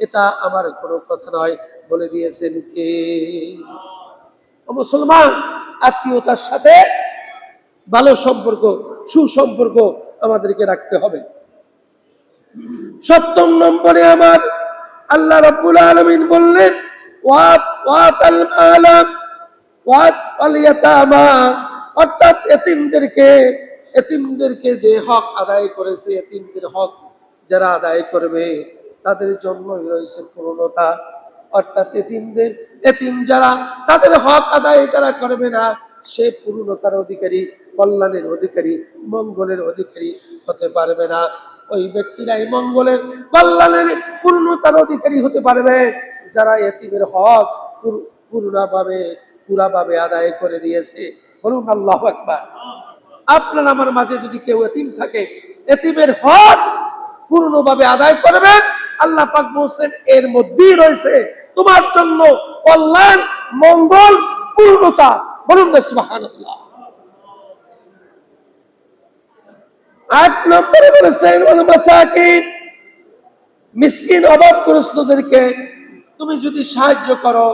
এটা আমার কোনো কথা নয়, বলে দিয়েছেন কে? মুসলমান, আত্মীয়তার সাথে ভালো সম্পর্ক, সুসম্পর্ক আমাদেরকে রাখতে হবে। 7 নম্বরে আমার আল্লাহ রাব্বুল আলামিন বললেন ওয়াতাল মাল ওয়াল ইয়াতামা, অর্থাৎ এতিমদেরকে যে হক আদায় করেছে, এতিমদের হক যারা আদায় করবে তাদের জন্যই রয়েছে পূর্ণতা। অর্থাৎ এতিম যারা, তাদের হক আদায় যারা করবে না, সে পূর্ণতার অধিকারী, কল্যাণের অধিকারী, মঙ্গলের অধিকারী হতে পারবে না। ওই ব্যক্তিরাই মঙ্গলের, কল্যাণের, পূর্ণতার অধিকারী হতে পারবে যারা এতিমের হক পুরাভাবে আদায় করে দিয়েছে। বলুন আল্লাহু আকবার। আপনার আমার মাঝে যদি কেউ এতিম থাকে, এতিমের হক পূর্ণভাবে আদায় করবেন, আল্লাহ পাক বলছেন এর মধ্যেই রয়েছে তোমার জন্য কল্যাণ, মঙ্গল, পূর্ণতা। বলুন না সুবহানাল্লাহ। 8 নম্বরে বলেছেন ওয়াল মাসাকিন, মিসকিন অভাবগ্রস্তদেরকে তুমি যদি সাহায্য করো,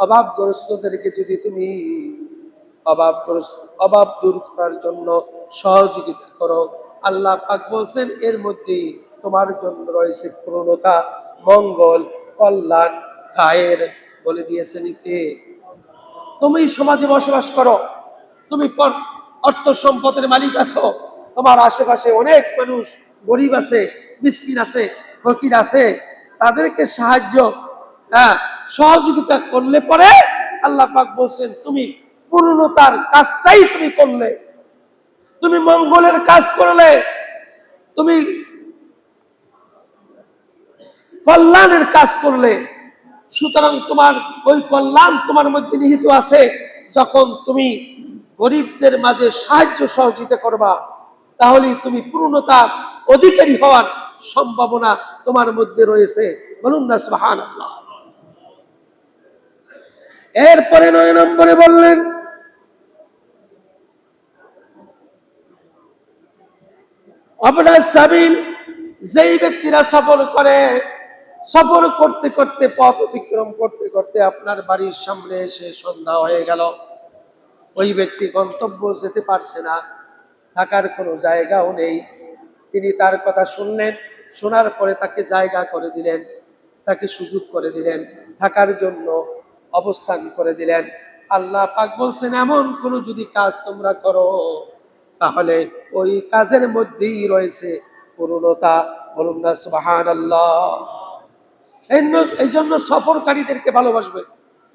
অভাবগ্রস্তদেরকে যদি তুমি অভাব দূর করার জন্য সহযোগিতা করো, আল্লাহ পাক বলছেন এর মধ্যে তোমার জন্য রয়েছে পূর্ণতা, মঙ্গল, কল্যাণ, খায়ের। বলে দিয়েছেন কে? তুমি সমাজে বসবাস করো, তুমি অর্থ সম্পদের মালিক আছো, তোমার আশেপাশে অনেক মানুষ গরিব আছে, মিসকিন আছে, ফকির আছে, তাদেরকে সহযোগিতা করলে পরে আল্লাহ পাক বলছেন তুমি পূর্ণতার কাজটাই তুমি করলে, তুমি মঙ্গলের কাজ করলে, তুমি কল্যাণের কাজ করলে। সুতরাং তোমার ওই কল্যাণ তোমার মধ্যে নিহিত আছে যখন তুমি গরিবদের মাঝে সাহায্য সহযোগিতা করবা, তাহলে তুমি পূর্ণতার অধিকারী হওয়ার সম্ভাবনা তোমার মধ্যে রয়েছে। বলুন না সুবহানাল্লাহ। এরপরে 9 নম্বরে বললেন আপনার সাবিল, যেই ব্যক্তিরা সফর করতে করতে, পথ অতিক্রম করতে করতে আপনার বাড়ির সামনে এসে সন্ধ্যা হয়ে গেল, ওই ব্যক্তি গন্তব্য যেতে পারছে না, থাকার কোনো জায়গাও নেই, তিনি তার কথা শুনলেন, শোনার পরে তাকে জায়গা করে দিলেন, তাকে সুযোগ করে দিলেন, থাকার জন্য অবস্থান করে দিলেন। আল্লাহ পাক বলছেন এমন কোন যদি কাজ তোমরা করো, তাহলে ওই কাজের মধ্যেই রয়েছে পূর্ণতা। বলুন না সুবহানাল্লাহ। এই জন্য সফরকারীদেরকে ভালোবাসবেন,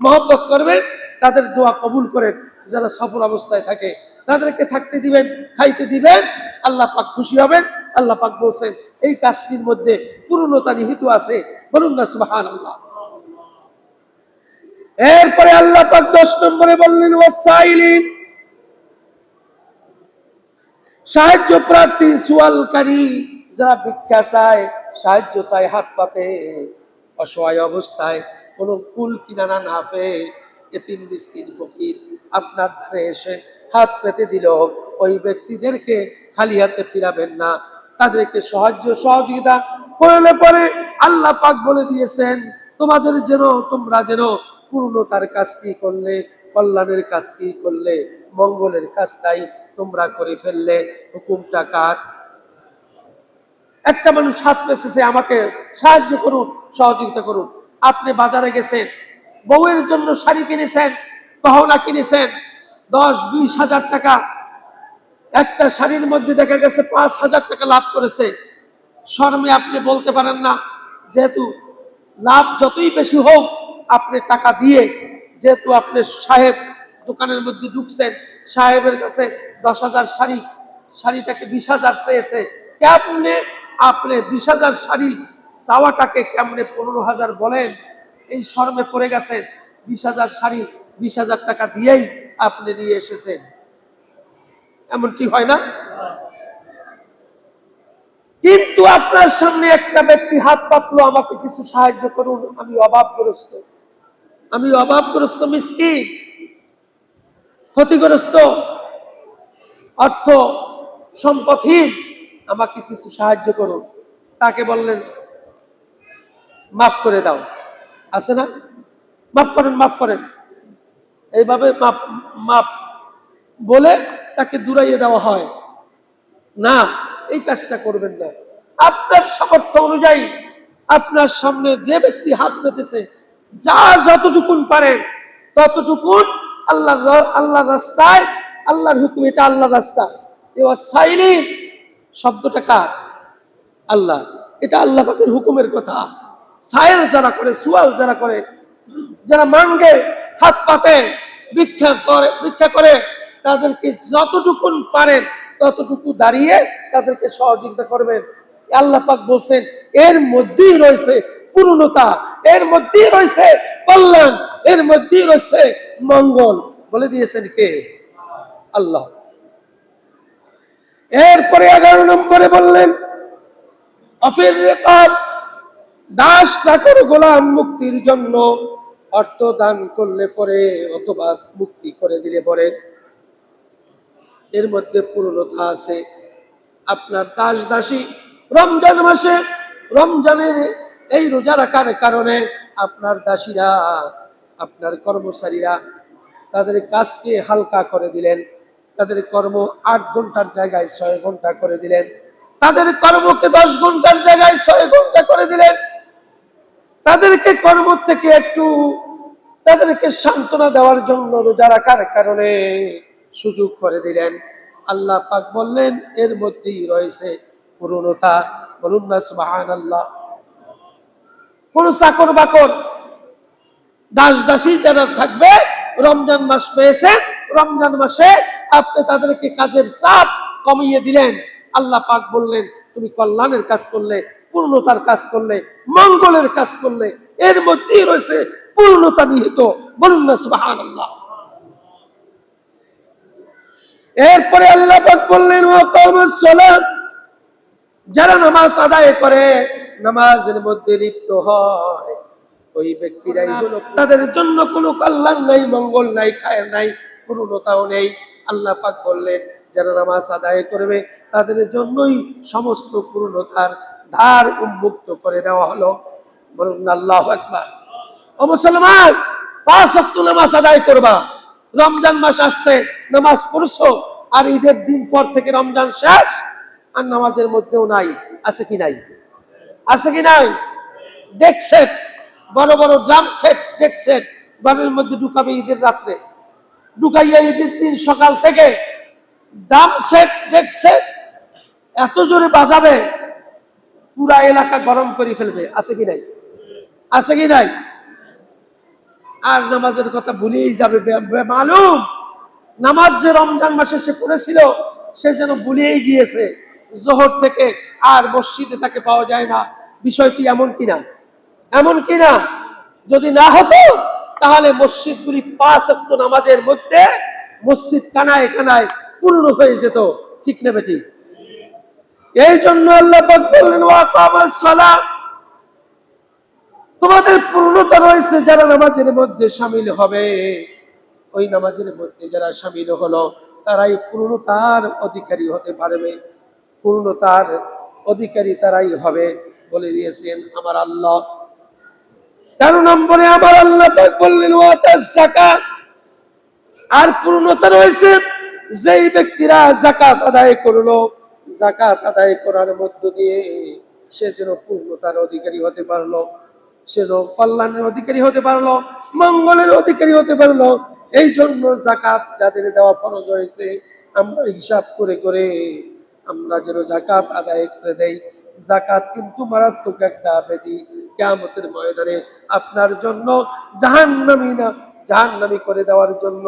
মহব্বত করবেন, তাদের দোয়া কবুল করেন। যারা সফর অবস্থায় থাকে তাদেরকে থাকতে দিবেন, খাইতে দিবেন, আল্লাহ পাক খুশি হবেন। আল্লাহ পাক বলছেন এই কাজটির মধ্যে পূর্ণতা নিহিত আছে। বলুন না সুবহানাল্লাহ। এরপরে আল্লাহ পাক 10 নম্বরে বললেন ওয়াসাইলিন, সাহায্য প্রার্থী, সুয়ালকারী, যারা ভিক্ষা চায়, সাহায্য চায়, হাত পাতে, অসহায় অবস্থায়, কোনো কুল কিনারা না পেয়ে এতিম মিসকিন ফকির আপনার ধারে এসে হাত পেতে দিল, ওই ব্যক্তিদেরকে খালি হাতে ফিরাবেন না, তাদেরকে সহযোগিতা করলে পরে আল্লাহ পাক বলে দিয়েছেন তোমরা যেন পূর্ণতার কাজটি করলে, কল্যাণের কাজটি করলে, মঙ্গলের কাজটাই তোমরা করে ফেললে। হুকুমটা কার? একটা মানুষ হাত পেতেছে, আমাকে সাহায্য করুন, সহযোগিতা করুন। আপনি বাজারে গেছেন, বউয়ের জন্য শাড়ি কিনেছেন, গহনা কিনেছেন, 10-20 হাজার টাকা, একটা শাড়ির মধ্যে দেখা গেছে 5,000 টাকা লাভ করেছে। শর্মে আপনি বলতে পারেন না, যেহেতু লাভ যতই বেশি হোক আপনি টাকা দিয়ে, যেহেতু আপনি সাহেব দোকানের মধ্যে ঢুকছেন, সাহেবের কাছে 10,000 শাড়িটাকে 20,000 চেয়েছে, কেমনে আপনি 20,000 শাড়ি চাওয়াটাকে কেমনে 15,000 বলেন? এই শর্মে পড়ে গেছেন, 20,000 শাড়ি 20,000 টাকা দিয়েই আপনি নিয়ে এসেছেন। এমনটি হয় না? কিন্তু আপনার সামনে একটা ব্যক্তি হাত পাতলো, আমাকে কিছু সাহায্য করুন, আমি অভাবগ্রস্ত, মিসকিন, ক্ষতিগ্রস্ত, অর্থ সম্পদহীন, আমাকে কিছু সাহায্য করুন। তাকে বললেন মাফ করে দাও, আছে না? মাফ করেন, এইভাবে মাপ বলে তাকে দূরাইয়ে দেওয়া হয় না। এই কাজটা করবেন না। আপনার সামর্থ্য অনুযায়ী আপনার সামনে যে ব্যক্তি হাত পেতেছে যা যতটুকুন পারেন ততটুকুন আল্লাহ রাস্তায়, আল্লাহর হুকুম, এটা আল্লাহর রাস্তা। সাইলিন শব্দটা কার? আল্লাহ। এটা আল্লাহ পাকের হুকুমের কথা। সায়েল যারা করে, সুয়াল যারা করে, যারা মাঙ্গে, হাত পাতে, ভিক্ষা করে, তাদেরকে যতটুকুন পারেন ততটুকু দাঁড়িয়ে তাদেরকে সহযোগিতা করবেন। আল্লাহ পাক বলছেন এর মধ্যেই রয়েছে পূর্ণতা, এর মধ্যেই রয়েছে কল্যাণ, এর মধ্যেই রয়েছে মঙ্গল। বলে দিয়েছেন কে? আল্লাহ। এরপরে 11 নম্বরে বললেন আফির রিকাব, দাস চাকর গোলাম মুক্তির জন্য অর্থ দান করলে পরে অথবা মুক্তি করে দিলে পরে এর মধ্যে পূর্ণতা আছে। আপনার দাস দাসী রমজান মাসে, রমজানের এই রোজা রাখার কারণে আপনার দাসীরা, আপনার কর্মচারীরা তাদের কাজকে হালকা করে দিলেন, তাদের কর্ম 8 ঘন্টার জায়গায় 6 ঘন্টা করে দিলেন, তাদের কর্মকে 10 ঘন্টার জায়গায় 6 ঘন্টা করে দিলেন, তাদেরকে কর্ম থেকে একটু তাদেরকে সান্ত্বনা দেওয়ার জন্য রোজা রাখার কারণে সুযোগ করে দিলেন। আল্লাহ পাক বললেন এর মধ্যেই রয়েছে পূর্ণতা। বলুন না সুবহানাল্লাহ। কোন চাকর বাকর দাস দাসী যারা থাকবে, রমজান মাস পেয়েছে, রমজান মাসে আপনি তাদেরকে কাজের চাপ কমিয়ে দিলেন। আল্লাহ পাক বললেন তুমি কল্যাণের কাজ করলে, পূর্ণতার কাজ করলে, মঙ্গলের কাজ করলে, এর মধ্যেই রয়েছে পূর্ণতা নিহিত। বলুন না সুবহানাল্লাহ। এরপরে আল্লাহ পাক বললেন ওয়াকামাস সালাত, যারা নামাজ আদায় করে, নামাজের মধ্যে লিপ্ত হয়, ওই ব্যক্তিরাই হলো, তাদের জন্য কোনো কল্যাণ নাই, মঙ্গল নাই, খায়ের নাই, পূর্ণতাও নেই। আল্লাহ পাক বললেন যারা নামাজ আদায় করবে তাদের জন্যই সমস্ত পূর্ণতার দ্বার উন্মুক্ত করে দেওয়া হলো। বলুন আল্লাহু আকবার। ও মুসলমান, 5 ওয়াক্ত নামাজ আদায় করবা। রমজান মাস আসছে, নামাজ পড়ছো, আর ঈদের দিন পর থেকে রমজান শেষ, আর নামাজের মধ্যেও নাই। আছে কি নাই? আছে কি নাই? ডেক সেট, বড় বড় ড্রাম সেট, ডেক সেট বাড়ির মধ্যে ঢুকাবে ঈদের রাত্রে, ঢুকাইয়া ঈদের দিন সকাল থেকে ড্রাম সেট, ডেক সেট এত জোরে বাজাবে পুরা এলাকা গরম করে ফেলবে। আছে কি নাই? আছে কি নাই? আর নামাজের কথা ভুলেই যাবে। মালুম নামাজ যে রমজান মাসে সে পড়েছিল সে যেন ভুলেই গিয়েছে, জোহর থেকে আর মসজিদে তাকে পাওয়া যায় না। বিষয়টি এমন কিনা? এমন কিনা? যদি না হতো তাহলে মসজিদগুলি 5 ওয়াক্ত নামাজের মধ্যে মসজিদ কানায় কানায় পূর্ণ হয়ে যেত। ঠিক না বেটি? এই জন্য আল্লাহ পাক বললেন ওয়াকামাস সালাত, তোমাদের পূর্ণতা রয়েছে যারা নামাজের মধ্যে শামিল হবে। ওই নামাজের মধ্যে যারা শামিল হলো তারাই পূর্ণতার অধিকারী হতে পারবে, পূর্ণতার অধিকারী তারাই হবে বলে দিয়েছেন আমার আল্লাহ। 13 নম্বরে আমার আল্লাহ পাক বললেন ওয়াতাজ যাকাত, আর পূর্ণতা রয়েছে যেই ব্যক্তিরা যাকাত আদায় করলো, যাকাত আদায় করার মধ্য দিয়ে সে যেন পূর্ণতার অধিকারী হতে পারলো, সে যেন কল্যাণের অধিকারী হতে পারলো, মঙ্গলের অধিকারী হতে পারলো। এই জন্য যাকাত যাদের দেওয়া ফরজ হয়েছে আমরা হিসাব করে করে আমরা যেন যাকাত আদায় করে দেই। যাকাত কিন্তু মারাত্মক একটা ব্যাধি। কিয়ামতের ময়দানে আপনার জন্য জাহান্নামী করে দেওয়ার জন্য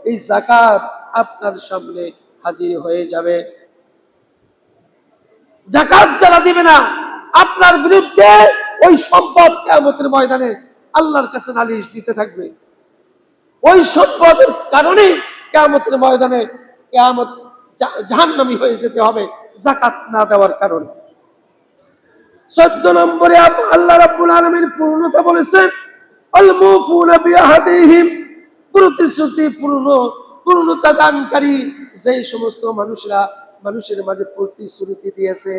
এই যাকাত আপনার সামনে হাজির হয়ে যাবে। যাকাত যারা দিবে না আপনার বিরুদ্ধে ওই সম্পদ কিয়ামতের ময়দানে আল্লাহর কাছে নালিশ দিতে থাকবে। ওই সম্পদের কারণে কিয়ামতের ময়দানে জাহান্নামী হয়ে যেতে হবে যাকাত না দেওয়ার কারণে। 14 নম্বরে আল্লাহ রাব্বুল আলামিন পূর্ণতা বলেছেন আল মুফুনা বিআহদিহিম, প্রতিশ্রুতি পূর্ণতা দানকারী যেই সমস্ত মানুষরা মানুষের মাঝে প্রতিশ্রুতি দিয়েছে,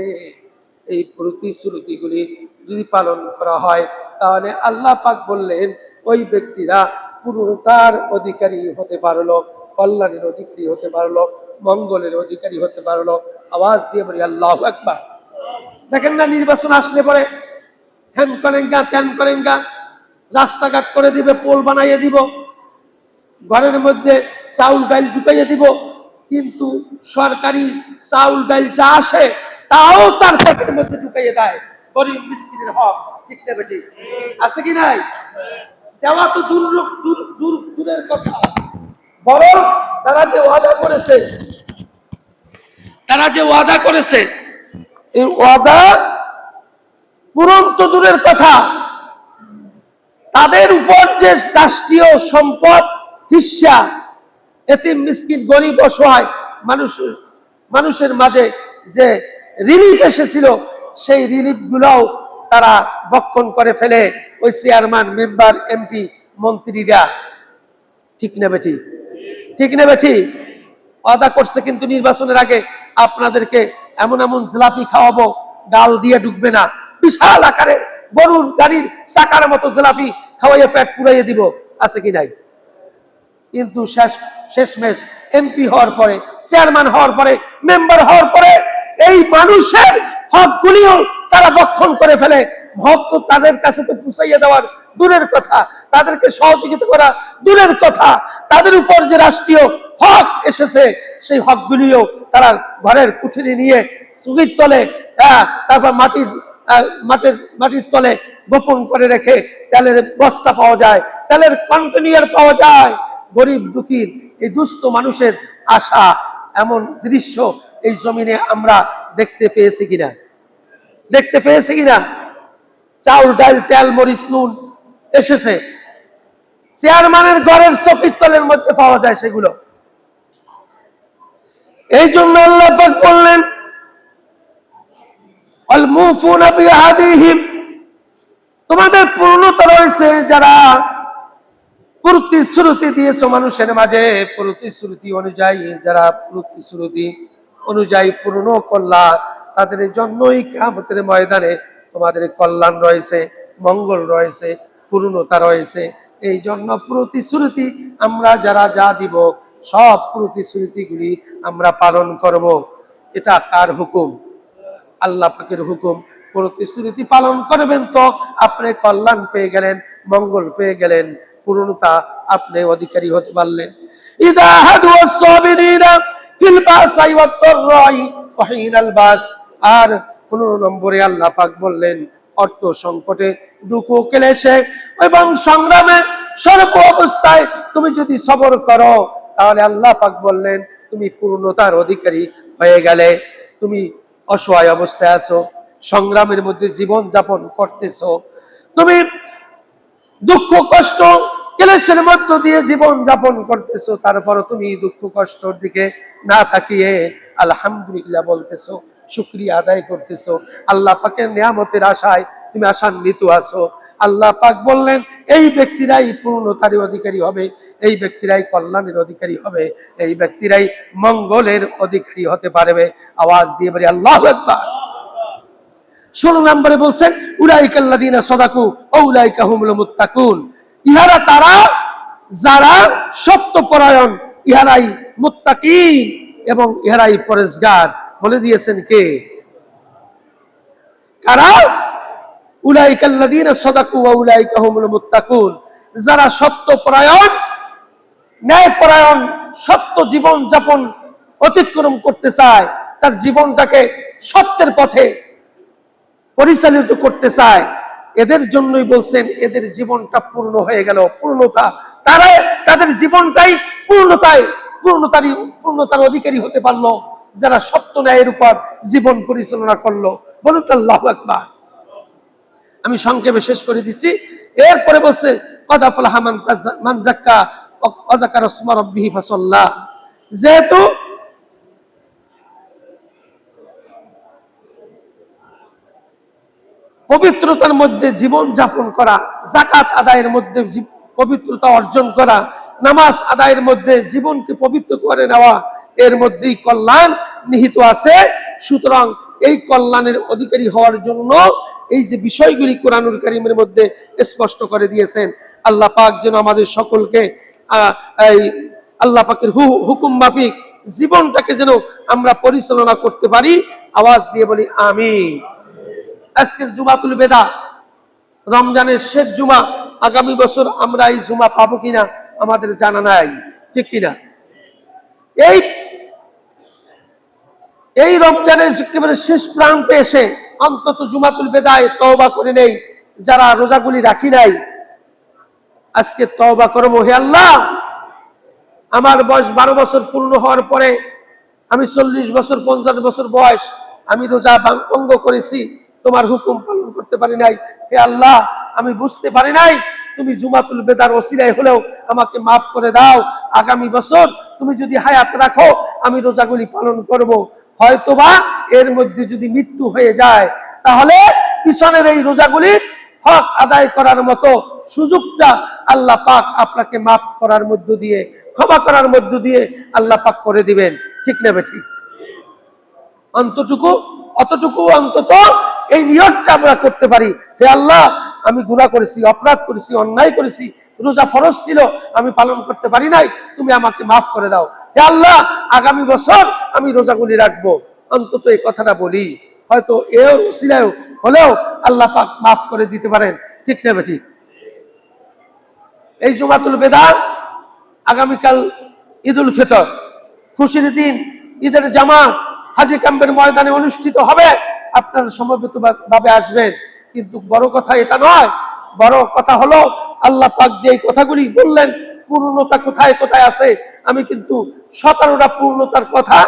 এই প্রতিশ্রুতিগুলি যদি পালন করা হয় তাহলে আল্লাহ পাক বললেন ওই ব্যক্তিরা পূর্ণতার অধিকারী হতে পারলো, কল্যাণের অধিকারী হতে পারলো, মঙ্গলের অধিকারী হতে পারলো। আওয়াজ দিয়ে বলি আল্লাহু আকবার। দেখেন না নির্বাচন আসলে পরে হ্যান করেন গা ত্যান করেন গা, রাস্তাঘাট করে দিবে, পোল বানাইয়ে দিব, ঘরের মধ্যে চাউল ডাল ঢুকাইয়ে দিব, কিন্তু সরকারি চাউল ডাল যা আসে তাও তার পেটের মধ্যে ঢুকাইয়ে দেয় গরিব মিসকিনের হক। ঠিক না বেটি? আছে কি নাই? দেওয়া তো দূরের কথা, বরং তারা যে ওয়াদা করেছে এই ওয়াদা পূরণ তো দূরের কথা, তাদের উপর যে রাষ্ট্রীয় সম্পদ হিস্সা এতিম মিসকিন গরিব অসহায় মানুষের মাঝে যে রিলিফ এসেছিল, সেই রিলিফ গুলাও তারা বক্ষণ করে ফেলে ওই চেয়ারম্যান, মেম্বার, এমপি, মন্ত্রীরা। ঠিক না বেটি? ঠিক না বেটি? ওয়াদা করছে কিন্তু নির্বাচনের আগে আপনাদেরকে এমন এমন জিলাপি খাওয়াবো, ডাল দিয়ে ঢুকবে না, বিশাল আকারের গরুর গাড়ির চাকার মতো জিলাপি খাওয়াইয়ে পেট পুরাইয়ে দিব। আছে কি নাই? কিন্তু শেষমেশ এমপি হওয়ার পরে, চেয়ারম্যান হওয়ার পরে, মেম্বার হওয়ার পরে এই মানুষের হকগুলিও তারা বক্ষণ করে ফেলে। হক তো তাদের কাছে তো পুষাইয়ে দেওয়ার দূরের কথা, তাদেরকে সহযোগিতা করা দূরের কথা, তাদের উপর যে রাষ্ট্রীয় হক এসেছে সেই হকগুলিও তারা ঘরের কুঠুরি নিয়ে সুগির তলে, তারপর মাটির তলে গোপন করে রেখে তেলের বস্তা পাওয়া যায়, তেলের কন্টেনার পাওয়া যায়। গরিব দুঃখী এই দুস্থ মানুষের আশা, এমন দৃশ্য এই জমিনে আমরা দেখতে পেয়েছি কিনা? চাউল ডাল তেল মরিচ নুন এসেছে, চেয়ারম্যানের ঘরের চকির তলের মধ্যে পাওয়া যায় সেগুলো। এই জন্য আল্লাহ পাক বললেন, আল মুফুনা বিআহদিহিম, তোমাদের পূর্ণতা রয়েছে যারা প্রতিশ্রুতি দিয়েছো মানুষের মাঝে, প্রতিশ্রুতি অনুযায়ী পূর্ণ করলা, তাদের জন্যই কিয়ামতের ময়দানে তোমাদের কল্যাণ রয়েছে, মঙ্গল রয়েছে, পূর্ণতা রয়েছে। এই জন্য প্রতিশ্রুতি আমরা যারা যা দিব সব প্রতিশ্রুতিগুলি আমরা পালন করব। এটা কার হুকুম? আল্লাহ পাকের হুকুম। প্রতিশ্রুতি পালন করবেন তো আপনি কল্যাণ পেয়ে গেলেন, মঙ্গল পেয়ে গেলেন, পূর্ণতা আপনি অধিকারী হতে পারলেন। ইদা হাদু আস-সাবিরিনা ফিল বাসাই ওয়াদ-দাররাই ওয়া হিনাল বাস। আর 15 নম্বরে আল্লাহ পাক বললেন, অর্থ সংকটে, দুঃখ ক্লেশে এবং সংগ্রামে সর্ব অবস্থায় তুমি যদি সবর করো, তাহলে আল্লাহ পাক বললেন তুমি পূর্ণতার অধিকারী হয়ে গেলে। তুমি অসহায় অবস্থায় আছো, সংগ্রামের মধ্যে জীবন যাপন করতেছো, তুমি দুঃখ কষ্ট ক্লেশের মধ্য দিয়ে জীবন যাপন করতেছো, তারপরও তুমি দুঃখ কষ্টর দিকে না তাকিয়ে আলহামদুলিল্লাহ বলতেছো, শুকরিয়া আদায় করতেছো, আল্লাহ পাকের নিয়ামতের আশায় তুমি আশান্বিত আছো। আল্লাহ পাক বললেন এই ব্যক্তিরাই পূর্ণতার অধিকারী হবে, এই ব্যক্তিরাই কল্যাণের অধিকারী হবে, এই ব্যক্তিরাই মঙ্গলের অধিকারী হতে পারবে। আওয়াজ দিয়ে বলি আল্লাহু আকবার। 16 নম্বরে বলছেন, উলাইকাল্লাযীনা সাদাকু ওয়া উলাইকা হুমুল মুত্তাকুন, ইহারা তারা যারা সত্যপরায়ণ, ইহারাই মুত্তাকিন এবং ইহারাই পরেজগার। বলে দিয়েছেন কে? কারা? উলাইকাল্লাযীনা সাদাকু ওয়া উলাইকা হুমুল মুত্তাকুন, যারা সত্যপরায়ণ, ন্যায়পরায়ণ, সত্য জীবন যাপন অতিক্রম করতে চায়, তার জীবনটাকে সত্যের পথে পরিচালিত করতে চায়, এদের জন্যই বলছেন এদের জীবনটা পূর্ণ হয়ে গেল, পূর্ণতা, তারা তাদের জীবনটাই পূর্ণতার অধিকারী হতে পারলো যারা সত্য ন্যায়ের উপর জীবন পরিচালনা করলো। বলুন আল্লাহু আকবার। আমি সংক্ষেপে শেষ করে দিচ্ছি। এরপরে বলছে কদ আফলাহা মান যাক্কা ওয়া যাকারা ইসমা রাব্বিহি ফাসাল্লা। যেহেতু পবিত্রতার মধ্যে জীবন যাপন করা, যাকাত আদায়ের মধ্যে পবিত্রতা অর্জন করা, নামাজ আদায়ের মধ্যে জীবনকে পবিত্র করে নেওয়া, এর মধ্যেই কল্যাণ নিহিত আছে। সুতরাং এই কল্যাণের অধিকারী হওয়ার জন্য এই যে বিষয়গুলি কোরআনুল কারীমের মধ্যে স্পষ্ট করে দিয়েছেন, আল্লাহ পাক যেন আমাদের সকলকে এই আল্লাহ পাকের হুকুম মাফিক জীবনটাকে যেন আমরা পরিচালনা করতে পারি। আওয়াজ দিয়ে বলি আমিন। আজকের জুমাতুল বেদা, রমজানের শেষ জুমা, আগামী বছর আমরা এই জুমা পাবো কিনা আমাদের জানা নাই, ঠিক কিনা? এই রমজানের একেবারে শেষ প্রান্তে এসে অন্তত জুমাতুল বেদায় তওবা করে নেই। যারা রোজাগুলি রাখি নাই, আজকে তওবা করবো। হে আল্লাহ, আমার বয়স 12 বছর পূর্ণ হওয়ার পরে আমি 40 বছর 50 বছর বয়স, আমি রোজা ভঙ্গ করেছি, তোমার হুকুম পালন করতে পারি নাই। হে আল্লাহ, আমি বুঝতে পারি নাই, তুমি জুমাতুল বেদার ওসিলায় হলেও আমাকে মাফ করে দাও। আগামী বছর তুমি যদি হায়াত রাখো আমি রোজাগুলি পালন করব। হয়তোবা এর মধ্যে যদি মৃত্যু হয়ে যায়, তাহলে পিছনের এই রোজাগুলির হক আদায় করার মতো সুযোগটা আল্লাহ পাক আপনাকে মাফ করার মধ্য দিয়ে, ক্ষমা করার মধ্য দিয়ে আল্লাহ পাক করে দিবেন, ঠিক নেবে ঠিক? অতটুকু অন্তত এই নিয়তটা আমরা করতে পারি। হে আল্লাহ, আমি গুনাহ করেছি, অপরাধ করেছি, অন্যায় করেছি, রোজা ফরজ ছিল আমি পালন করতে পারি নাই, তুমি আমাকে মাফ করে দাও। হে আল্লাহ, আগামী বছর আমি রোজাগুলি রাখবো। অন্তত এই কথাটা বলি, হয়তো এর উসিলায় হলেও আল্লাহ পাক মাফ করে দিতে পারেন, ঠিক নেবে ঠিক? এই জুমাতুল বেদা, আগামীকাল ঈদুল ফিতর, খুশির দিন, ঈদের জামাত হাজী ক্যাম্পের ময়দানে অনুষ্ঠিত হবে। আপনারা সমবেত ভাবে আসবেন। কিন্তু বড় কথা এটা নয়, বড় কথা হলো আল্লাহ পাক যে কথাগুলি বললেন পূর্ণতা কোথায় কোথায় আছে। আমি কিন্তু 17টা পূর্ণতার কথা,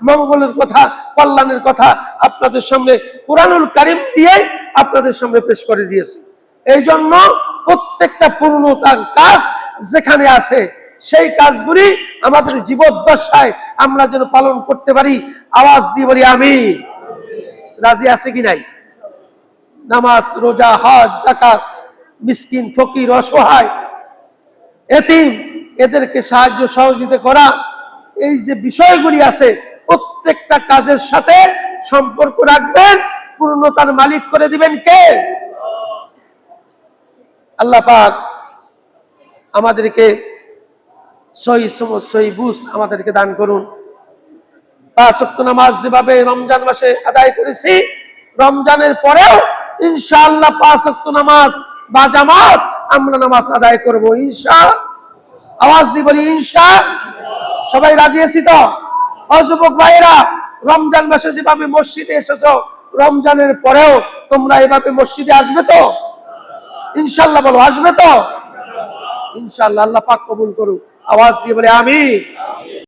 মঙ্গলের কথা, কল্যাণের কথা আপনাদের সামনে কুরআনুল কারীম দিয়ে আপনাদের সামনে পেশ করে দিয়েছি। এই জন্য প্রত্যেকটা পূর্ণতার কাজ যেখানে আছে সেই কাজগুলি আমাদের জীবদ্দশায় আমরা যেন পালন করতে পারি। আওয়াজ দিয়ে বলি আমিন। রাজি আছে কি নাই? নামাজ, রোজা, হজ, যাকাত, মিসকিন, ফকির, অসহায়, এতিম, এদেরকে সাহায্য সহযোগিতা করা, এই যে বিষয়গুলি আছে প্রত্যেকটা কাজের সাথে সম্পর্ক রাখবেন। পূর্ণতার মালিক করে দিবেন কে? আল্লাহ পাক আমাদেরকে সহি বুঝ আমাদেরকে দান করুন। 5 ওয়াক্ত নামাজ যেভাবে রমজান মাসে আদায় করেছি, রমজানের পরেও ইনশাআল্লাহ 5 ওয়াক্ত নামাজ বা জামাত আমরা নামাজ আদায় করব ইনশাআল্লাহ। আওয়াজ দিয়ে বলি ইনশাআল্লাহ। সবাই রাজি আছি তো? যুবক ভাইরা, রমজান মাসে যেভাবে মসজিদে এসেছো, রমজানের পরেও তোমরা এভাবে মসজিদে আসবে তো ইনশাআল্লাহ? বলো, আসবে তো ইনশাআল্লাহ? আল্লাহ পাক কবুল করুক। আওয়াজ দিয়ে বলে আমিন।